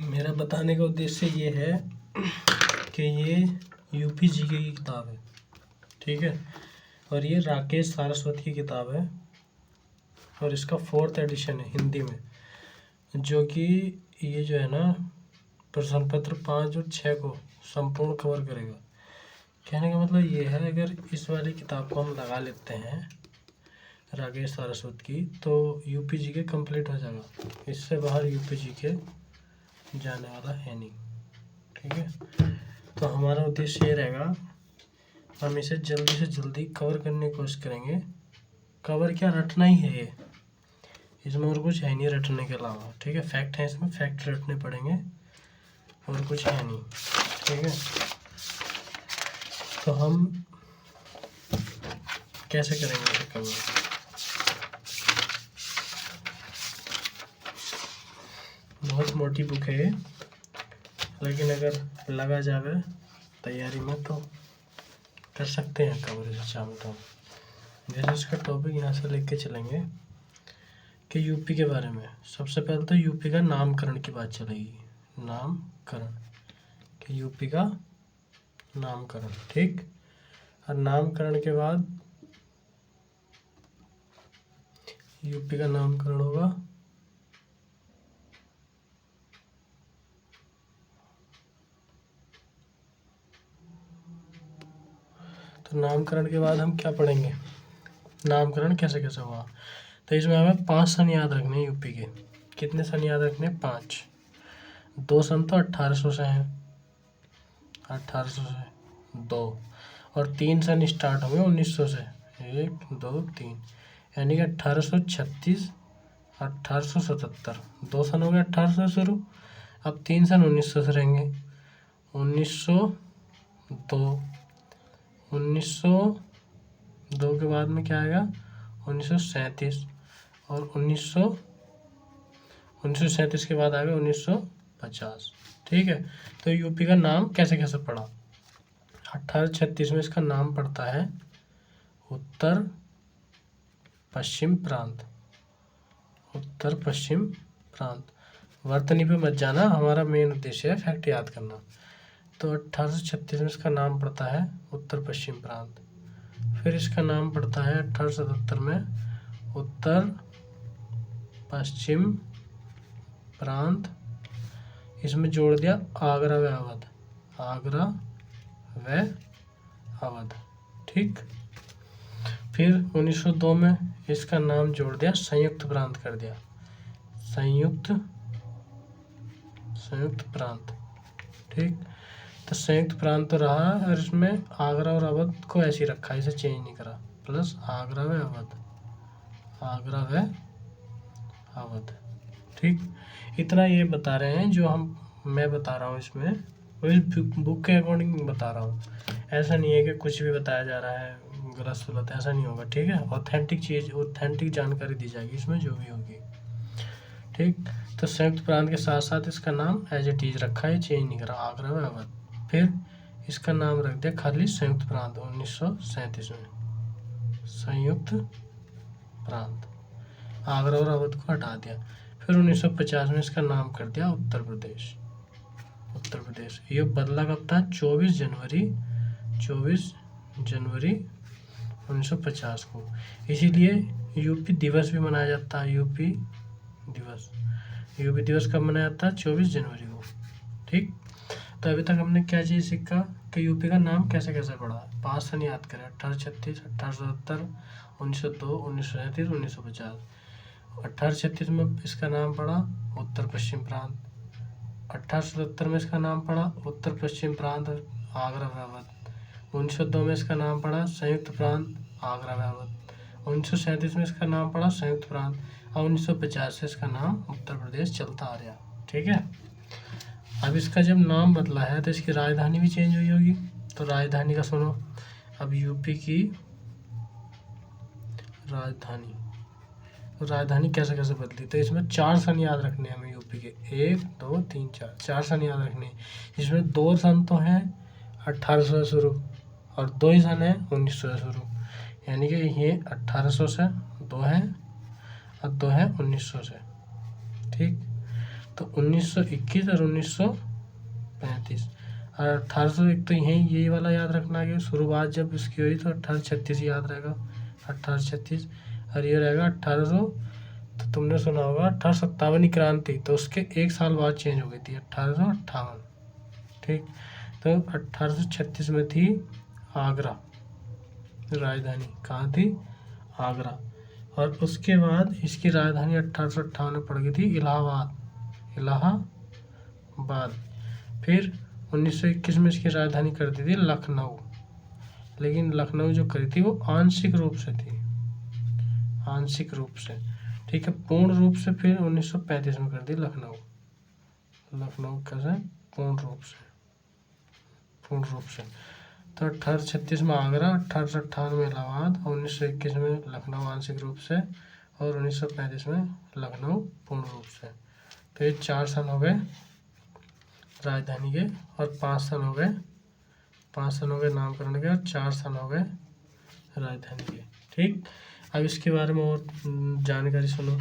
मेरा बताने का उद्देश्य ये है कि ये यूपी जीके की किताब है, ठीक है, और ये राकेश सारस्वत की किताब है और इसका 4th एडिशन है हिंदी में, जो कि ये जो है ना प्रश्न पत्र 5 और 6 को संपूर्ण कवर करेगा। कहने का मतलब ये है, अगर इस वाली किताब को हम लगा लेते हैं राकेश सारस्वत की, तो यूपी जीके कंप्लीट हो जाएगा। इससे बाहर यूपी जीके जाने वाला है नहीं, ठीक है। तो हमारा उद्देश्य ये रहेगा, हम इसे जल्दी से जल्दी कवर करने की कोशिश करेंगे। कवर क्या, रटना ही है ये, इसमें और कुछ है नहीं रटने के अलावा, ठीक है। फैक्ट है, इसमें फैक्ट रटने पड़ेंगे और कुछ है नहीं, ठीक है। तो हम कैसे करेंगे इसे कवर? बहुत मोटी बुक है ये, लेकिन अगर लगा जावे तैयारी में तो कर सकते हैं कवर इसे चाहो तो। जैसे इसका टॉपिक यहाँ से लेके चलेंगे कि यूपी के बारे में। सबसे पहले तो यूपी का नामकरण की बात चलेगी, नामकरण कि यूपी का नामकरण, ठीक। और नामकरण के बाद यूपी का नामकरण होगा तो नामकरण के बाद हम क्या पढ़ेंगे, नामकरण कैसे कैसे हुआ। तो इसमें हमें 5 सन याद रखने हैं यूपी के। कितने सन याद रखने हैं? 5। 2 सन तो 1800 से हैं, 1800 से 2, और 3 सन स्टार्ट होंगे 1900 से, 1 2 3, यानी कि 1836 1877। 2 सन हो गए 1800 से शुरू, अब 3 सन 1900 से रहेंगे। 1902, 1902 के बाद में क्या आएगा? 1937, और 1937 के बाद आएगा 1950, ठीक है। तो यूपी का नाम कैसे कैसे पड़ा? 1836 में इसका नाम पड़ता है उत्तर पश्चिम प्रांत, उत्तर पश्चिम प्रांत। वर्तनी पे मत जाना, हमारा मेन उद्देश्य है फैक्ट याद करना। तो 1836 में इसका नाम पड़ता है उत्तर पश्चिम प्रांत। फिर इसका नाम पड़ता है 1877 में उत्तर पश्चिम प्रांत। इसमें जोड़ दिया आगरा व अवध, आगरा व अवध, ठीक। फिर 1902 में इसका नाम जोड़ दिया, संयुक्त प्रांत कर दिया, संयुक्त प्रांत, ठीक। तो संयुक्त प्रांत तो रहा, और इसमें आगरा और अवध को ऐसे ही रखा, इसे चेंज नहीं करा, प्लस आगरा व अवध, आगरा व अवध, ठीक। इतना ये बता रहे हैं जो मैं बता रहा हूँ, इसमें बुक के अकॉर्डिंग बता रहा हूँ। ऐसा नहीं है कि कुछ भी बताया जा रहा है गलत सलत, ऐसा नहीं होगा, ठीक है। ऑथेंटिक चीज़, ऑथेंटिक जानकारी दी जाएगी इसमें जो भी होगी, ठीक। तो संयुक्त प्रांत के साथ साथ इसका नाम एज इट इज रखा है, चेंज नहीं करा, आगरा व अवध। फिर इसका नाम रख दिया खाली संयुक्त प्रांत 1937 में, संयुक्त प्रांत, आगरा और अवध को हटा दिया। फिर 1950 में इसका नाम कर दिया उत्तर प्रदेश, उत्तर प्रदेश। ये बदला कब था? 24 जनवरी 1950 को। इसीलिए यूपी दिवस भी मनाया जाता है, यूपी दिवस कब मनाया जाता है? 24 जनवरी को, ठीक। तो अभी तक हमने क्या चीज़ सीखा कि यूपी का नाम कैसे कैसे पड़ा। 5 सन याद करें, 1836, 1877, 1902, 1937, 1950। 1836 में इसका नाम पड़ा उत्तर पश्चिम प्रांत, 1877 में इसका नाम पड़ा उत्तर पश्चिम प्रांत आगरा व अवध, 1902 में इसका नाम पड़ा संयुक्त प्रांत आगरा व अवध, 1937 में इसका नाम पड़ा संयुक्त प्रांत, और 1950 से इसका नाम उत्तर प्रदेश चलता आ रहा, ठीक है। अब इसका जब नाम बदला है तो इसकी राजधानी भी चेंज हुई होगी। तो राजधानी का सुनो, अब यूपी की राजधानी कैसे कैसे बदली। तो इसमें 4 सन याद रखने हैं हमें यूपी के, 1 2 3 4 सन याद रखने हैं। इसमें 2 सन तो हैं 1800 से शुरू, और 2 ही सन है 1900 से शुरू, यानी कि ये 1800 से 2 है और 2 है 1900 से, ठीक। तो 1921 और 1935। और 1801 तो यही वाला याद रखना है, शुरुआत जब इसकी हुई तो 1836 याद रहेगा, 1836। और ये रहेगा 1800, तो तुमने सुना होगा 1857 क्रांति, तो उसके एक साल बाद चेंज हो गई थी 1858। ठीक, तो 1836 में थी आगरा राजधानी। कहाँ थी? आगरा। और उसके बाद इसकी राजधानी 1858 में पड़ गई थी इलाहाबाद। फिर 1921 में इसकी राजधानी कर दी थी लखनऊ। लेकिन लखनऊ जो करी थी वो आंशिक रूप से थी, आंशिक रूप से। ठीक है, पूर्ण रूप से फिर 1935 में कर दी लखनऊ। कैसे? पूर्ण रूप से। तो 1836 में आगरा, 1858 में इलाहाबाद, 1921 में लखनऊ आंशिक रूप से, और 1935 में लखनऊ पूर्ण रूप से। तो ये 4 सन हो गए राजधानी के, और 5 सन हो गए नामकरण के, और 4 सन हो गए राजधानी के। ठीक, अब इसके बारे में और जानकारी सुनो।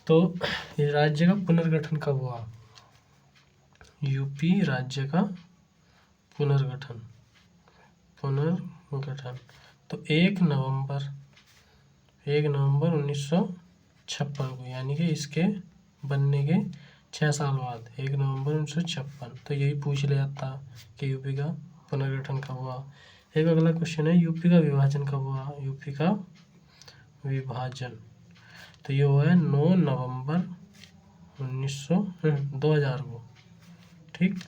तो ये राज्य का पुनर्गठन कब हुआ? यूपी राज्य का पुनर्गठन तो 1 नवंबर 1956 को, यानी कि इसके बनने के 6 साल बाद, 1 नवंबर 1956। तो यही पूछ लिया था कि यूपी का पुनर्गठन कब हुआ। एक अगला क्वेश्चन है, यूपी का विभाजन कब हुआ? यूपी का विभाजन तो ये हुआ है 9 नवंबर 2000 को। ठीक,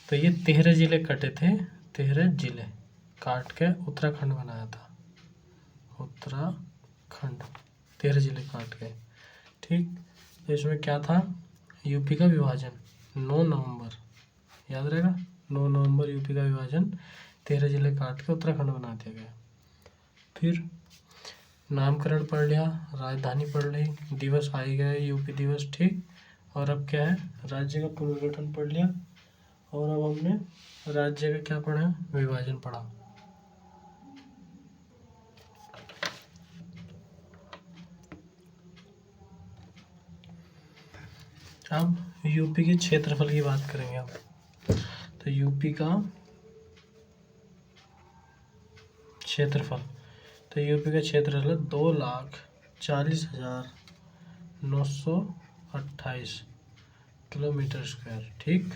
तो ये 13 जिले कटे थे, 13 जिले काट के उत्तराखंड बनाया था, उत्तराखंड 13 जिले काट के। ठीक, तो इसमें क्या था? यूपी का विभाजन 9 नवंबर, याद रहेगा, 9 नवंबर यूपी का विभाजन, 13 जिले काट के उत्तराखंड बना दिया गया। फिर नामकरण पढ़ लिया, राजधानी पढ़ ली, दिवस आ ही गए, यूपी दिवस। ठीक, और अब क्या है? राज्य का पुनर्गठन पढ़ लिया, और अब हमने राज्य का क्या पढ़ा? विभाजन पढ़ा। अब यूपी के क्षेत्रफल की बात करेंगे हम। तो यूपी का क्षेत्रफल, तो यूपी का क्षेत्रफल है 2,40,928 किलोमीटर स्क्वायर। ठीक,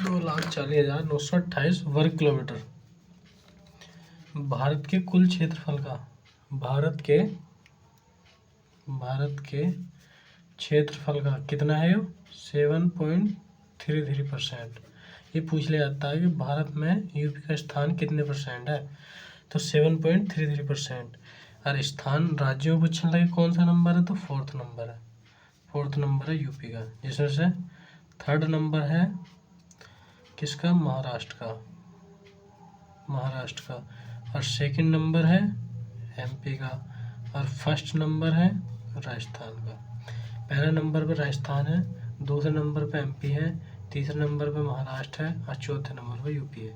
2,40,928 वर्ग किलोमीटर। भारत के कुल क्षेत्रफल का, भारत के क्षेत्रफल का कितना है? 7.33%। ये पूछ लिया जाता है कि भारत में यूपी का स्थान कितने परसेंट है, तो 7.33%। और स्थान राज्यों में पूछने लगे कौन सा नंबर है, तो 4th नंबर है यूपी का, जिसमें से 3rd नंबर है किसका? महाराष्ट्र का, और 2nd नंबर है एमपी का, और 1st नंबर है राजस्थान का। पहले नंबर पर राजस्थान है, दूसरे नंबर पर एमपी है, तीसरे नंबर पर महाराष्ट्र है, और चौथे नंबर पर यूपी है।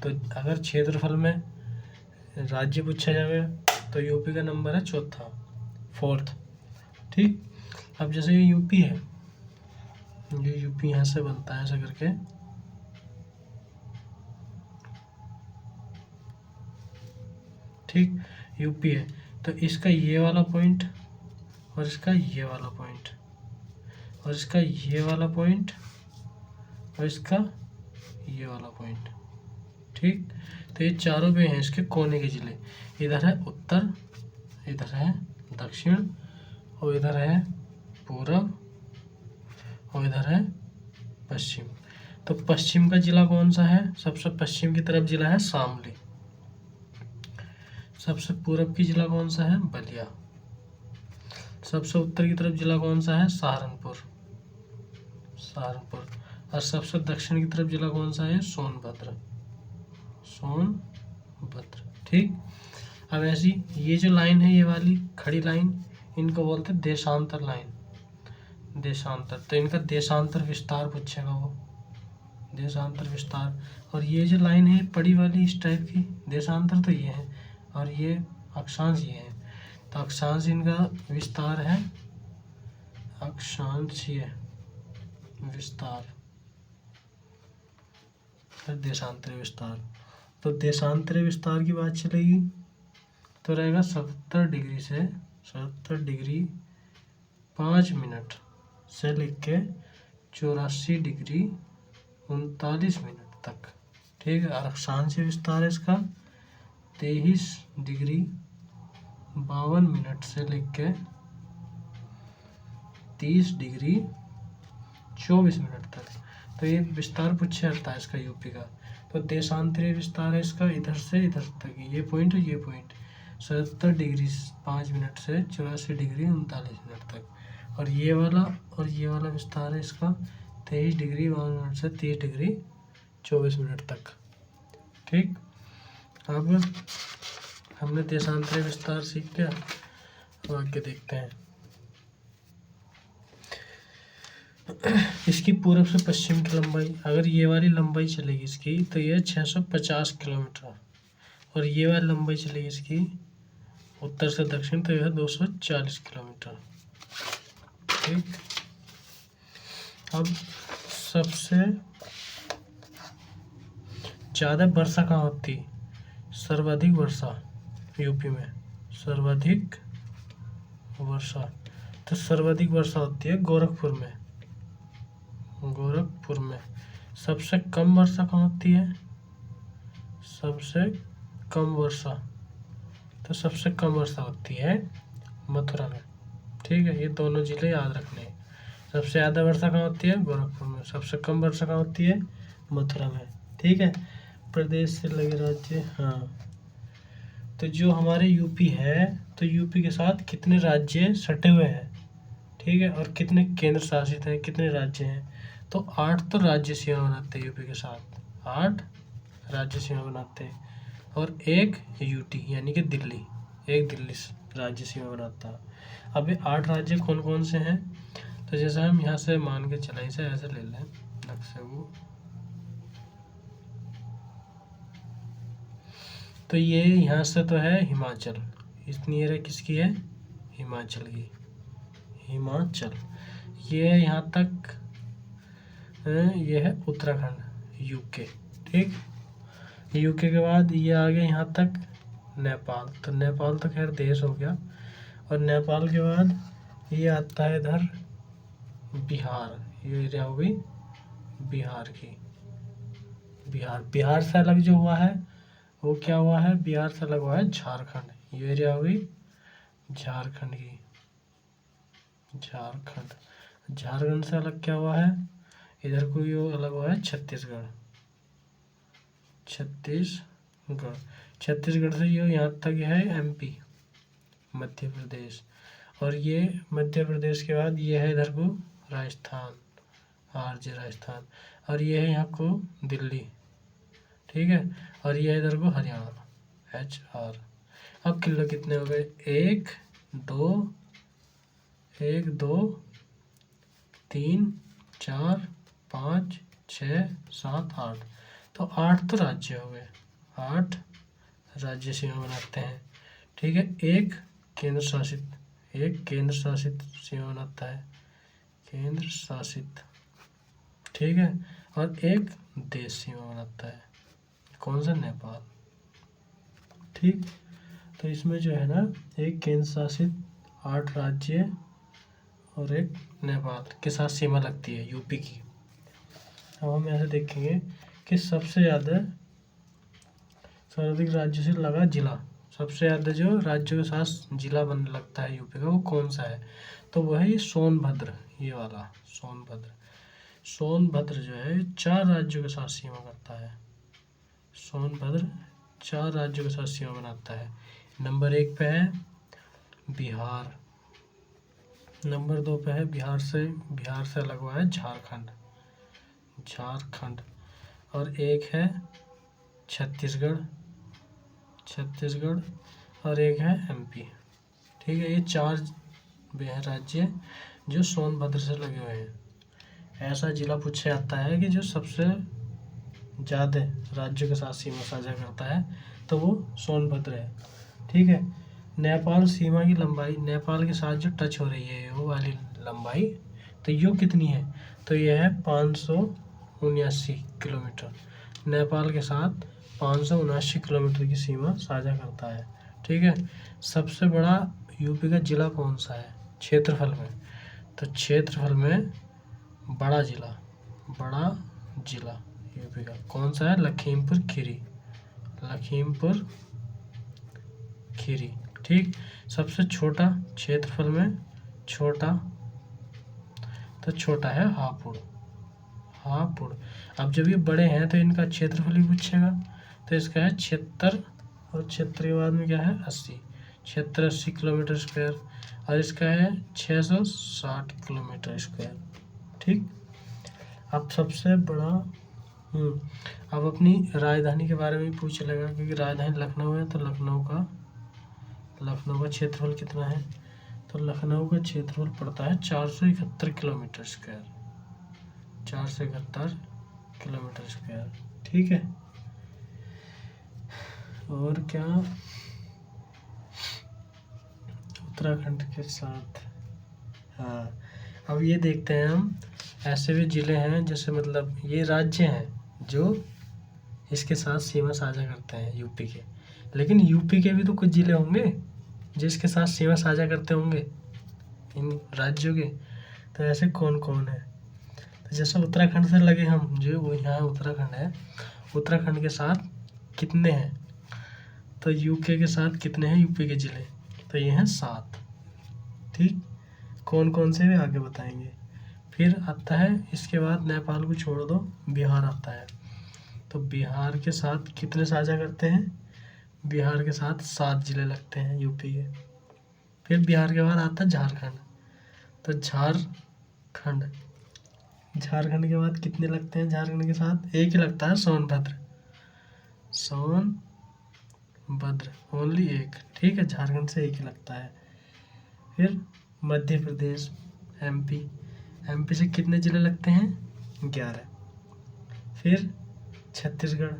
तो अगर क्षेत्रफल में राज्य पूछा जाए तो यूपी का नंबर है 4th। ठीक, अब जैसे ये यूपी है, ये यूपी यहाँ से बनता है ऐसा करके, ठीक, यूपी है, तो इसका ये वाला पॉइंट, और इसका ये वाला पॉइंट, और इसका ये वाला पॉइंट, और इसका ये वाला पॉइंट। ठीक, तो ये चारों भी हैं इसके कोने के जिले। इधर है उत्तर, इधर है दक्षिण, और इधर है पूरब, और इधर है पश्चिम। तो पश्चिम का जिला कौन सा है? सबसे पश्चिम की तरफ जिला है शामली। सबसे पूरब की जिला कौन सा है? बलिया। सबसे उत्तर की तरफ जिला कौन सा है? सहारनपुर। और सबसे दक्षिण की तरफ जिला कौन सा है? सोनभद्र। ठीक, अब ऐसी ये जो लाइन है, ये वाली खड़ी लाइन, इनको बोलते हैं देशांतर लाइन, तो इनका देशांतर विस्तार पूछेगा वो, देशांतर विस्तार। और ये जो लाइन है पड़ी वाली इस टाइप की, देशांतर तो ये है, और ये अक्षांश ये है, तो अक्षांश इनका विस्तार है, अक्षांशीय विस्तार, देशांतरीय विस्तार। तो देशांतरीय विस्तार की बात चलेगी तो रहेगा 77 डिग्री से 77 डिग्री 5 मिनट से लेके 84 डिग्री 39 मिनट तक। ठीक है। और अक्षांशीय विस्तार है इसका 23 डिग्री 52 मिनट से लेके 30 डिग्री 24 मिनट तक। तो ये विस्तार पूछा जाता है इसका यूपी का। तो देशांतरीय विस्तार है इसका इधर से इधर तक, ये पॉइंट और ये पॉइंट 77 डिग्री 5 मिनट से 84 डिग्री 39 मिनट तक। और ये वाला विस्तार है इसका 23 डिग्री 52 मिनट से 30 डिग्री 24 मिनट तक। ठीक। अब हमने देशांतरीय विस्तार सीख गया। अब आगे देखते हैं। इसकी पूर्व से पश्चिम की लंबाई, अगर ये वाली लंबाई चलेगी इसकी तो ये 650 किलोमीटर, और ये वाली लंबाई चलेगी इसकी उत्तर से दक्षिण तो यह 240 किलोमीटर। ठीक। अब सबसे ज़्यादा वर्षा कहाँ होती, सर्वाधिक वर्षा यूपी में, सर्वाधिक वर्षा, तो सर्वाधिक वर्षा होती है गोरखपुर में। गोरखपुर में। सबसे कम वर्षा कहाँ होती है, सबसे कम वर्षा, तो सबसे कम वर्षा होती है मथुरा में। ठीक है। ये दोनों जिले याद रखने हैं। सबसे ज़्यादा वर्षा कहाँ होती है, गोरखपुर में। सबसे कम वर्षा कहाँ होती है, मथुरा में। ठीक है। प्रदेश से लगे राज्य, हाँ, तो जो हमारे यूपी है, तो यूपी के साथ कितने राज्य सटे हुए हैं, ठीक है, और कितने केंद्र शासित हैं, कितने राज्य हैं, तो 8 तो राज्य सीमा बनाते हैं यूपी के साथ, 8 राज्य सीमा बनाते हैं, और एक यूटी यानी कि दिल्ली, एक दिल्ली राज्य सीमा बनाता है। अब ये 8 राज्य कौन कौन से हैं, तो जैसे हम यहाँ से मान के चलें, इसे ऐसे ले लें नक्शे को, तो ये यहाँ से तो है हिमाचल, इतनी एरिया किसकी है, हिमाचल की, हिमाचल। ये यहाँ तक ये है उत्तराखंड, यूके। ठीक। यूके के बाद ये आ गया यहाँ तक नेपाल, तो नेपाल तो खैर देश हो गया, और नेपाल के बाद ये आता है इधर बिहार, ये एरिया हो गई बिहार की। बिहार से अलग जो हुआ है वो क्या हुआ है, बिहार से अलग हुआ है झारखंड, ये एरिया हो गई झारखंड की, झारखंड। झारखंड से अलग क्या हुआ है, इधर को ये अलग हुआ है छत्तीसगढ़, छत्तीसगढ़। छत्तीसगढ़ से ये यहाँ तक है एमपी, मध्य प्रदेश, और ये मध्य प्रदेश के बाद ये है इधर को राजस्थान, आरजे राजस्थान, और ये है यहाँ को दिल्ली। ठीक है। और ये है इधर को हरियाणा, HR। अब किलो कितने हो गए, 1 2 3 4 5 6 7 8, तो 8 तो राज्य हो गए, 8 राज्य सीमा बनाते हैं। ठीक है। एक केंद्र शासित सीमा बनाता है, केंद्र शासित। ठीक है। और एक देश सीमा बनाता है, कौन सा, नेपाल। ठीक। तो इसमें जो है ना, एक केंद्र शासित, 8 राज्य और एक नेपाल के साथ सीमा लगती है यूपी की। अब हम ऐसे देखेंगे कि सबसे ज़्यादा सर्वाधिक राज्य से लगा जिला, सबसे ज़्यादा जो राज्यों के साथ जिला बन लगता है यूपी का, वो कौन सा है, तो वह है सोनभद्र, ये वाला सोनभद्र। सोनभद्र जो है 4 राज्यों के साथ सीमा करता है, सोनभद्र 4 राज्यों के साथ सीमा बनाता है। नंबर 1 पे है बिहार, नंबर 2 पे है बिहार से अलग हुआ है झारखंड, और एक है छत्तीसगढ़, और एक है MP। ठीक है। ये 4 राज्य जो सोनभद्र से लगे हुए हैं। ऐसा जिला पूछा जाता है कि जो सबसे ज़्यादा राज्यों के साथ सीमा साझा करता है, तो वो सोनभद्र है। ठीक है। नेपाल सीमा की लंबाई, नेपाल के साथ जो टच हो रही है वो वाली लंबाई तो यो कितनी है, तो ये है 579 किलोमीटर। नेपाल के साथ 579 किलोमीटर की सीमा साझा करता है। ठीक है। सबसे बड़ा यूपी का जिला कौन सा है क्षेत्रफल में, तो क्षेत्रफल में बड़ा जिला यूपी का कौन सा है, लखीमपुर खीरी। ठीक। सबसे छोटा क्षेत्रफल में छोटा, तो छोटा है हापुड़। अब जब ये बड़े हैं तो इनका क्षेत्रफल भी पूछेगा, तो इसका है 76, और 76 के बाद में क्या है 80, 76-80 किलोमीटर स्क्वायर, और इसका है 660 किलोमीटर स्क्वायर। ठीक। अब सबसे बड़ा अब अपनी राजधानी के बारे में पूछ लेगा, क्योंकि राजधानी लखनऊ है, तो लखनऊ का क्षेत्रफल कितना है, तो लखनऊ का क्षेत्रफल पड़ता है 471 किलोमीटर स्क्वायर, 471 किलोमीटर स्क्वायर। ठीक है। और क्या, उत्तराखंड के साथ, हाँ अब ये देखते हैं हम, ऐसे भी जिले हैं जैसे मतलब ये राज्य हैं जो इसके साथ सीमा साझा करते हैं यूपी के, लेकिन यूपी के भी तो कुछ जिले होंगे जिसके साथ सीमा साझा करते होंगे इन राज्यों के, तो ऐसे कौन कौन है, तो जैसे उत्तराखंड से लगे हम, जो वो यहाँ उत्तराखंड है, उत्तराखंड के साथ कितने हैं, तो यूके के साथ कितने हैं यूपी के जिले, तो ये हैं 7। ठीक। कौन कौन से भी आगे बताएंगे। फिर आता है इसके बाद, नेपाल को छोड़ दो, बिहार आता है, तो बिहार के साथ कितने साझा करते हैं, बिहार के साथ 7 जिले लगते हैं यूपी के। फिर बिहार के बाद आता है झारखंड, तो झारखंड के बाद कितने लगते हैं, झारखंड के साथ एक ही लगता है, सोनभद्र ओनली एक। ठीक है। झारखंड से एक ही लगता है। फिर मध्य प्रदेश, एमपी से कितने जिले लगते हैं, 11। फिर छत्तीसगढ़,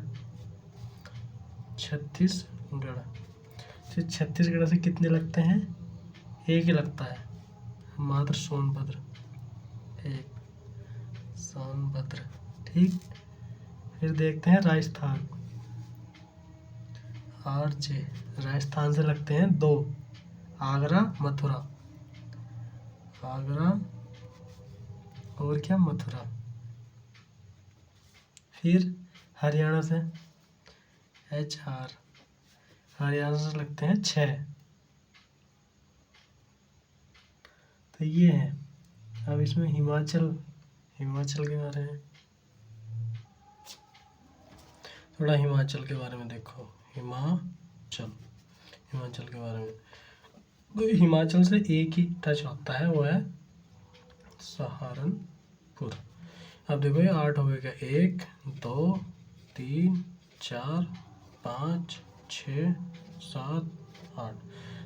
फिर छत्तीसगढ़ से कितने लगते हैं, एक ही लगता है, मात्र सोनभद्र, एक सोनभद्र। ठीक। फिर देखते हैं राजस्थान, राजस्थान से लगते हैं 2, आगरा और क्या, मथुरा। फिर हरियाणा से हरियाणा से लगते हैं 6, तो ये है। अब इसमें हिमाचल के बारे में, थोड़ा हिमाचल के बारे में देखो, हिमाचल के बारे में, तो हिमाचल से एक ही टच होता है, वो है सहारनपुर। अब देखो ये 8 हो गया, 1 2 3 4 5 6 7 8।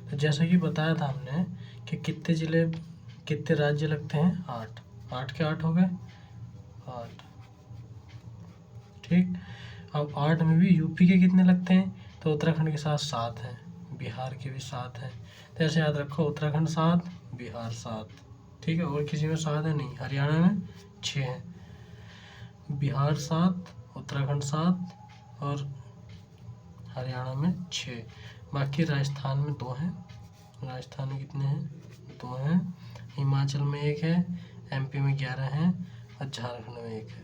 तो जैसा कि बताया था हमने कि कितने राज्य लगते हैं, 8 के 8 हो गए, 8। ठीक। अब 8 में भी यूपी के कितने लगते हैं, तो उत्तराखंड के साथ 7 हैं, बिहार के भी 7 हैं, तो ऐसे याद रखो, उत्तराखंड 7, बिहार 7। ठीक है। और किसी में 7 है नहीं, हरियाणा में 6 हैं, बिहार 7, उत्तराखंड 7 और हरियाणा में 6। बाकी राजस्थान में 2 हैं, राजस्थान में कितने हैं, 2 हैं, हिमाचल में 1 है, एमपी में 11 हैं, और झारखंड में 1 है।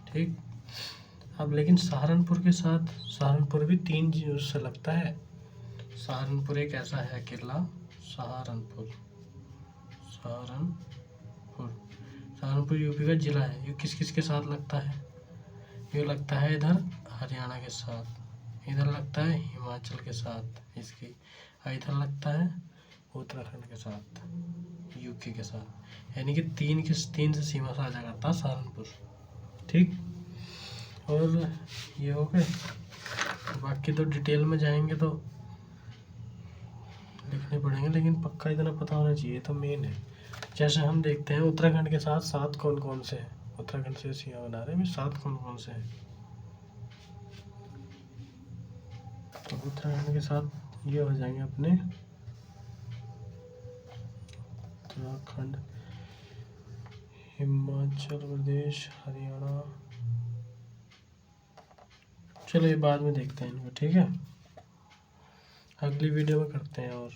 ठीक। अब लेकिन सहारनपुर भी 3 से लगता है। सहारनपुर एक ऐसा है अकेला, सहारनपुर यूपी का जिला है। ये किस किस के साथ लगता है, ये लगता है इधर हरियाणा के साथ, इधर लगता है हिमाचल के साथ इसकी, और इधर लगता है उत्तराखंड के साथ, यूके के साथ, यानी कि 3 से सीमा साझा करता है सहारनपुर। ठीक। और ये हो गए, बाकी तो डिटेल में जाएंगे तो लिखने पड़ेंगे, लेकिन पक्का इतना पता होना चाहिए, तो मेन है। जैसे हम देखते हैं उत्तराखंड के साथ 7 कौन कौन से हैं, उत्तराखंड से सीमा बना रहे हैं, 7 कौन कौन से हैं, तो उत्तराखंड के साथ ये हो जाएंगे अपने उत्तराखंड हिमाचल प्रदेश, हरियाणा। चलो ये बाद में देखते हैं इनको, ठीक है, अगली वीडियो में करते हैं और